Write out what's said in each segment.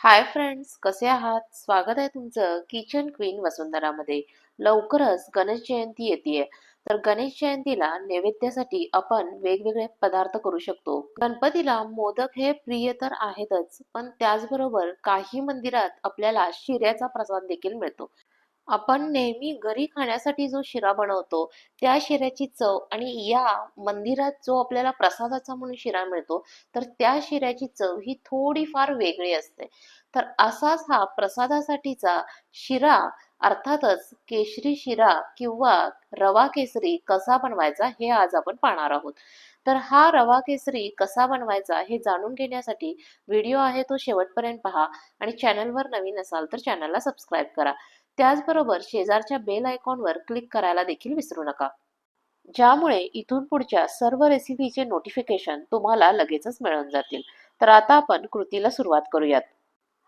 Hi friends, कसे आहात? स्वागत आहे तुमचं किचन क्वीन वसुंधरामध्ये. लवकरच गणेश जयंती येतेय. तर गणेश जयंतीला नैवेद्यासाठी आपण वेगवेगळे पदार्थ करू शकतो. गणपतीला मोदक हे प्रिय तर आहेतच, पण त्याचबरोबर काही मंदिरात आपल्याला शिऱ्याचा प्रसाद देखील मिळतो. आपण नेहमी घरी खाण्यासाठी जो शिरा बनवतो, त्या शिऱ्याची चव आणि या मंदिरात जो आपल्याला प्रसादाचा म्हणून शिरा मिळतो, तर त्या शिऱ्याची चव ही थोडीफार वेगळी असते. तर असाच हा प्रसादासाठीचा शिरा अर्थातच केशरी शिरा किंवा रवा केसरी कसा बनवायचा हे आज आपण पाहणार आहोत. तर हा रवा केसरी कसा बनवायचा हे जाणून घेण्यासाठी व्हिडिओ आहे तो शेवटपर्यंत पहा आणि चॅनलवर नवीन असाल तर चॅनलला सबस्क्राईब करा. त्याचबरोबर शेजारच्या बेल आयकॉनवर क्लिक करायला देखील विसरू नका, ज्यामुळे इथून पुढच्या सर्व रेसिपीचे नोटिफिकेशन तुम्हाला लगेचच मिळून जातील. तर आता आपण कृतीला सुरुवात करूयात.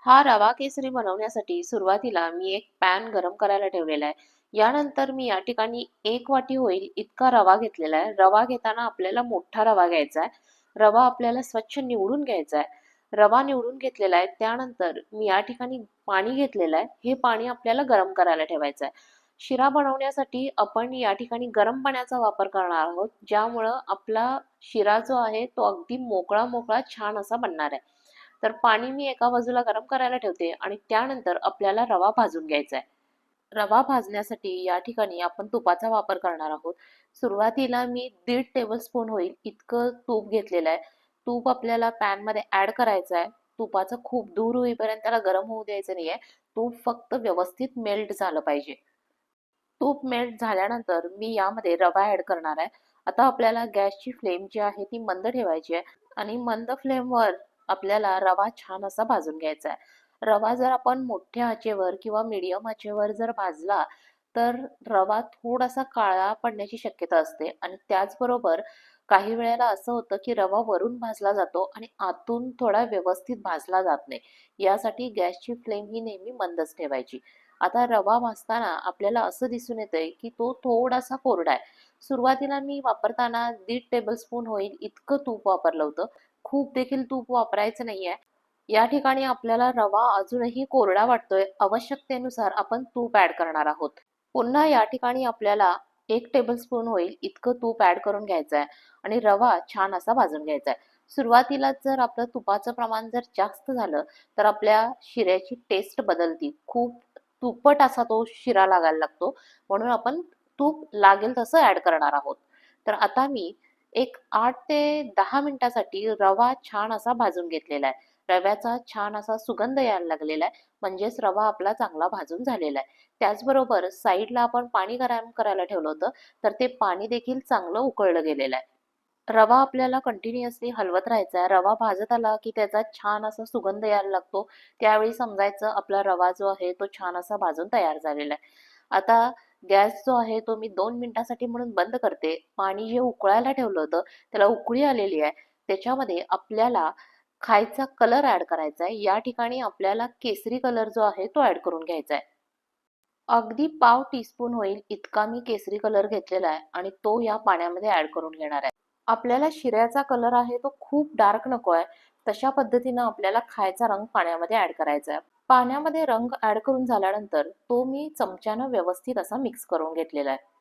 हा रवा केसरी बनवण्यासाठी सुरुवातीला मी एक पॅन गरम करायला ठेवलेला आहे. यानंतर मी या ठिकाणी 1 वाटी होईल इतका रवा घेतलेला आहे. रवा घेताना आपल्याला मोठा रवा घ्यायचा आहे. रवा आपल्याला स्वच्छ निवडून घ्यायचा आहे. रवा निवडून घेतलेला आहे. त्यानंतर मी या ठिकाणी पाणी घेतलेलं आहे. हे पाणी आपल्याला गरम करायला ठेवायचं आहे. शिरा बनवण्यासाठी आपण या ठिकाणी गरम पाण्याचा वापर करणार आहोत, ज्यामुळं आपला शिरा जो आहे तो अगदी मोकळा मोकळा छान असा बनणार आहे. तर पाणी मी एका बाजूला गरम करायला ठेवते आणि त्यानंतर आपल्याला रवा भाजून घ्यायचा आहे. रवा भाजण्यासाठी या ठिकाणी आपण तुपाचा वापर करणार आहोत. सुरुवातीला मी 1.5 टेबलस्पून होईल इतकं तूप घेतलेलं आहे. तूप आपल्याला पॅनमध्ये ॲड करायचं आहे. तुपाचं खूप दूर होईपर्यंत त्याला गरम होऊ द्यायचं नाहीये. तूप फक्त व्यवस्थित मेल्ट झालं पाहिजे. तूप मेल्ट झाल्यानंतर मी यामध्ये रवा ॲड करणार आहे. आता आपल्याला गॅसची फ्लेम जी आहे ती मंद ठेवायची आहे आणि मंद फ्लेमवर आपल्याला रवा छान असा भाजून घ्यायचा आहे. रवा जर आपण मोठ्या आचेवर किंवा मीडियम आचेवर जर भाजला तर रवा थोडासा काळा पडण्याची शक्यता असते आणि त्याचबरोबर काही वेळेला असं होतं की रवा वरून भाजला जातो आणि आतून थोडा व्यवस्थित भाजला जात नाही. यासाठी गॅसची फ्लेम ही नेहमी मंदच ठेवायची. आता रवा भाजताना आपल्याला असं दिसून येतंय की तो थोडासा कोरडा आहे. सुरुवातीला मी वापरताना 1.5 टेबलस्पून होईल इतकं तूप वापरलं होतं. खूप देखील तूप वापरायचं नाहीये. या ठिकाणी आपल्याला रवा अजूनही कोरडा वाटतोय. आवश्यकतेनुसार आपण तूप ॲड करणार आहोत. पुन्हा या ठिकाणी आपल्याला 1 टेबलस्पून होईल इतकं तूप ॲड करून घ्यायचं आहे आणि रवा छान असा भाजून घ्यायचा आहे. सुरुवातीला जर आपलं तुपाचं प्रमाण जर जास्त झालं तर आपल्या शिऱ्याची टेस्ट बदलती. खूप तुपट असा तो शिरा लागायला लागतो. म्हणून आपण तूप लागेल तसं ॲड करणार आहोत. तर आता मी एक 8 ते 10 मिनिटासाठी रवा छान असा भाजून घेतलेला आहे. रव्याचा छान असा सुगंध यायला लागलेला आहे. म्हणजेच रवा आपला चांगला भाजून झालेला आहे. त्याचबरोबर साईडला आपण पाणी गरम करायला ठेवलं होतं, तर ते पाणी देखील चांगलं उकळलं गेलेलं आहे. रवा आपल्याला कंटिन्युअसली हलवत राहायचा आहे. रवा भाजत आला की त्याचा छान असा सुगंध यायला लागतो. त्यावेळी समजायचं आपला रवा जो आहे तो छान असा भाजून तयार झालेला आहे. आता गॅस जो आहे तो मी 2 मिनिटासाठी म्हणून बंद करते. पाणी जे उकळायला ठेवलं होतं त्याला उकळी आलेली आहे. त्याच्यामध्ये आपल्याला खायचा कलर ॲड करायचा आहे. या ठिकाणी आपल्याला केसरी कलर जो आहे तो ॲड करून घ्यायचा आहे. अगदी पाव टीस्पून होईल इतका मी केसरी कलर घेतलेला आहे आणि तो या पाण्यामध्ये ॲड करून घेणार आहे. आपल्याला शिऱ्याचा कलर आहे तो खूप डार्क नको आहे. तशा पद्धतीनं आपल्याला खायचा रंग पाण्यामध्ये ॲड करायचा आहे. पाण्यामध्ये रंग ॲड करून झाल्यानंतर तो मी चमच्यानं व्यवस्थित असा मिक्स करून घेतलेला आहे.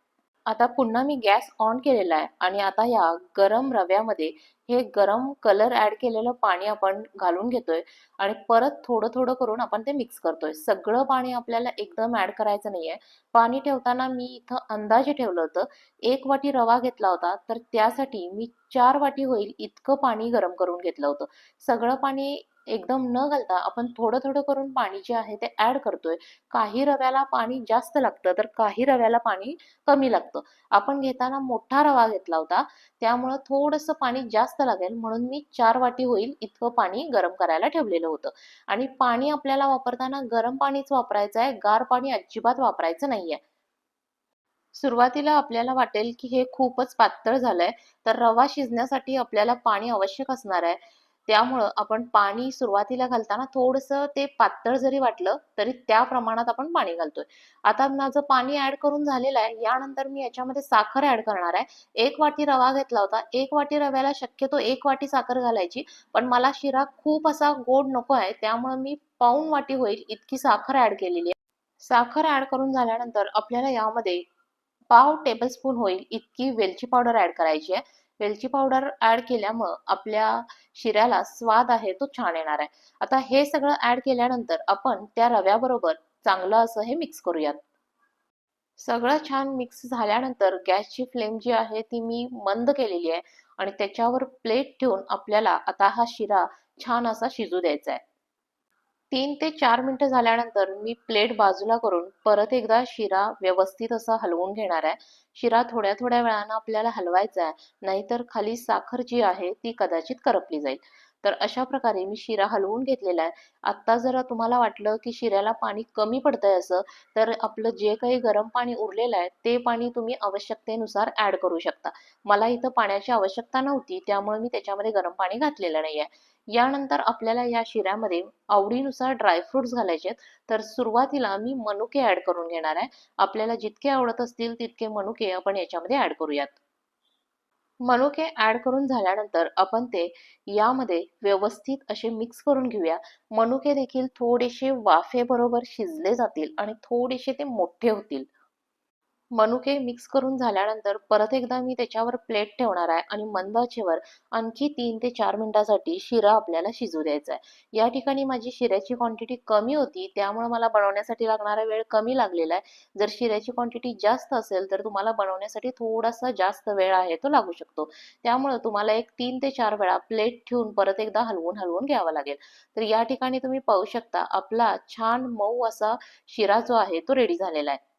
आता पुन्हा मी गॅस ऑन केलेला आहे आणि आता या गरम रव्यामध्ये हे गरम कलर ॲड केलेलं पाणी आपण घालून घेतोय आणि परत थोडं थोडं करून आपण ते मिक्स करतोय. सगळं पाणी आपल्याला एकदम ॲड करायचं नाहीये. पाणी ठेवताना मी इथं अंदाजे ठेवलं होतं. 1 वाटी रवा घेतला होता, तर त्यासाठी मी 4 वाटी होईल इतकं पाणी गरम करून घेतलं होतं. सगळं पाणी एकदम न घालता आपण थोडं थोडं करून पाणी जे आहे ते ॲड करतोय. काही रव्याला पाणी जास्त लागतं, तर काही रव्याला पाणी कमी लागतं. आपण घेताना मोठा रवा घेतला होता, त्यामुळं थोडंसं पाणी जास्त लागेल म्हणून मी 4 वाटी होईल इतकं पाणी गरम करायला ठेवलेलं होतं. आणि पाणी आपल्याला वापरताना गरम पाणीच वापरायचं आहे, गार पाणी अजिबात वापरायचं नाहीये. सुरुवातीला आपल्याला वाटेल की हे खूपच पातळ झालंय, तर रवा शिजण्यासाठी आपल्याला पाणी आवश्यक असणार आहे. त्यामुळं आपण पाणी सुरुवातीला घालताना थोडंसं ते पातळ जरी वाटलं तरी त्या प्रमाणात आपण पाणी घालतोय. आता माझं पाणी ऍड करून झालेलं आहे. यानंतर मी याच्यामध्ये साखर ऍड करणार आहे. 1 वाटी रवा घेतला होता. 1 वाटी रव्याला शक्यतो 1 वाटी साखर घालायची. पण मला शिरा खूप असा गोड नको आहे, त्यामुळे मी पाऊण वाटी होईल इतकी साखर ऍड केलेली आहे. साखर ऍड करून झाल्यानंतर आपल्याला यामध्ये पाव टेबलस्पून होईल इतकी वेलची पावडर ऍड करायची आहे. वेलची पावडर ऍड केल्यामुळं आपल्या शिऱ्याला स्वाद आहे तो छान येणार आहे. आता हे सगळं ऍड केल्यानंतर आपण त्या रव्याबरोबर चांगलं असं हे मिक्स करूयात. सगळं छान मिक्स झाल्यानंतर गॅसची फ्लेम जी आहे ती मी मंद केलेली आहे आणि त्याच्यावर प्लेट ठेवून आपल्याला आता हा शिरा छान असा शिजू द्यायचा आहे. 3 ते 4 मिनिटं झाल्यानंतर मी प्लेट बाजूला करून परत एकदा शिरा व्यवस्थित असा हलवून घेणार आहे. शिरा थोड्या थोड्या वेळानं आपल्याला हलवायचा आहे, नाहीतर खाली साखर जी आहे ती कदाचित करपली जाईल. तर अशा प्रकारे मी शिरा हलवून घेतलेला आहे. आता जर तुम्हाला वाटलं की शिऱ्याला पाणी कमी पडतंय असं, तर आपलं जे काही गरम पाणी उरलेलं आहे ते पाणी तुम्ही आवश्यकतेनुसार ऍड करू शकता. मला इथं पाण्याची आवश्यकता नव्हती, त्यामुळे मी त्याच्यामध्ये गरम पाणी घातलेलं नाहीये. यानंतर आपल्याला या शिऱ्यामध्ये आवडीनुसार ड्रायफ्रुट्स घालायचे आहेत. तर सुरुवातीला मी मनुके ऍड करून घेणार आहे. आपल्याला जितके आवडत असतील तितके मनुके आपण याच्यामध्ये ऍड करूयात. मनुके ऍड करून झाल्यानंतर आपण ते यामध्ये व्यवस्थित असे मिक्स करून घेऊया. मनुके देखील थोडेसे वाफेबरोबर शिजले जातील आणि थोडेसे ते मोठे होतील. मनुके मिक्स करून झाल्यानंतर परत एकदा मी त्याच्यावर प्लेट ठेवणार आहे आणि मंद आचेवर आणखी 3 ते 4 मिनिटासाठी शिरा आपल्याला शिजू द्यायचा आहे. या ठिकाणी माझी शिऱ्याची क्वांटिटी कमी होती, त्यामुळे मला बनवण्यासाठी लागणारा वेळ कमी लागलेला आहे. जर शिऱ्याची क्वांटिटी जास्त असेल तर तुम्हाला बनवण्यासाठी थोडासा जास्त वेळ आहे तो लागू शकतो. त्यामुळे तुम्हाला एक 3 ते 4 वेळा प्लेट ठेवून परत एकदा हलवून हलवून घ्यावा लागेल. तर या ठिकाणी तुम्ही पाहू शकता आपला छान मऊ असा शिरा जो आहे तो रेडी झालेला आहे.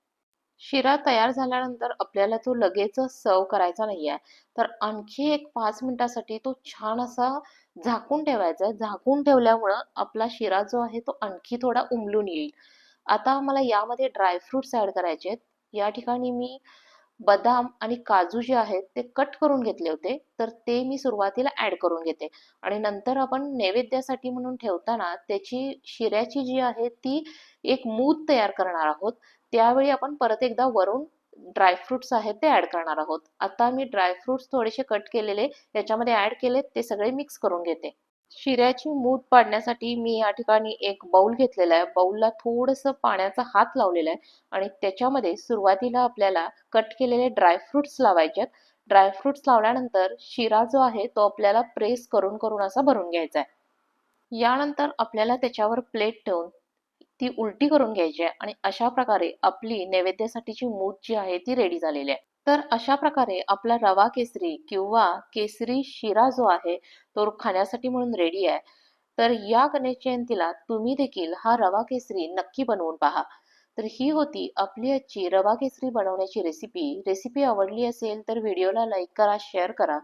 शिरा तयार झाल्यानंतर आपल्याला तो लगेचच सर्व्ह करायचा नाहीये. तर आणखी एक 5 मिनिटासाठी तो छान असा झाकून ठेवायचा आहे. झाकून ठेवल्यामुळं आपला शिरा जो आहे तो आणखी थोडा उमलून येईल. आता मला यामध्ये ड्रायफ्रुट्स ॲड करायचे आहेत. या ठिकाणी मी बदाम आणि काजू जे आहेत ते कट करून घेतले होते. तर ते मी सुरुवातीला ॲड करून घेते आणि नंतर आपण नैवेद्यासाठी म्हणून ठेवताना त्याची शिऱ्याची जी आहे ती एक मूद तयार करणार आहोत. त्यावेळी आपण परत एकदा वरून ड्रायफ्रुट्स आहेत ते ॲड करणार आहोत. आता मी ड्रायफ्रुट्स थोडेसे कट केलेले याच्यामध्ये ॲड केलेत, ते सगळे मिक्स करून घेते. शिऱ्याची मूद पाडण्यासाठी मी या ठिकाणी एक बाउल घेतलेला आहे. बाउलला थोडंसं पाण्याचा हात लावलेला आहे आणि त्याच्यामध्ये सुरुवातीला आपल्याला कट केलेले ड्रायफ्रुट्स लावायचे आहेत. ड्रायफ्रुट्स लावल्यानंतर शिरा जो आहे तो आपल्याला प्रेस करून करून असा भरून घ्यायचा आहे. यानंतर आपल्याला त्याच्यावर प्लेट ठेवून ती उलटी करून घ्यायची आहे आणि अशा प्रकारे आपली नैवेद्यासाठीची मूद जी आहे ती रेडी झालेली आहे. तर अशा प्रकारे आपला रवा केसरी किंवा केसरी शिरा जो आहे तो खाण्यासाठी म्हणून रेडी आहे. तर या गणेश जयंतीला तुम्ही देखील हा रवा केसरी नक्की बनवून पहा. तर ही होती आपली आजची रवा केसरी बनवण्याची रेसिपी. रेसिपी आवडली असेल तर व्हिडिओला लाईक करा, शेअर करा.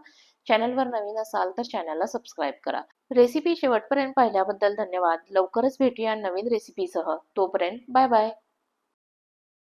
चॅनलवर नवीन असाल तर चॅनलला सबस्क्राईब करा. रेसिपी शेवटपर्यंत पाहिल्याबद्दल धन्यवाद. लवकरच भेटूया नवीन रेसिपीसह. तोपर्यंत बाय बाय.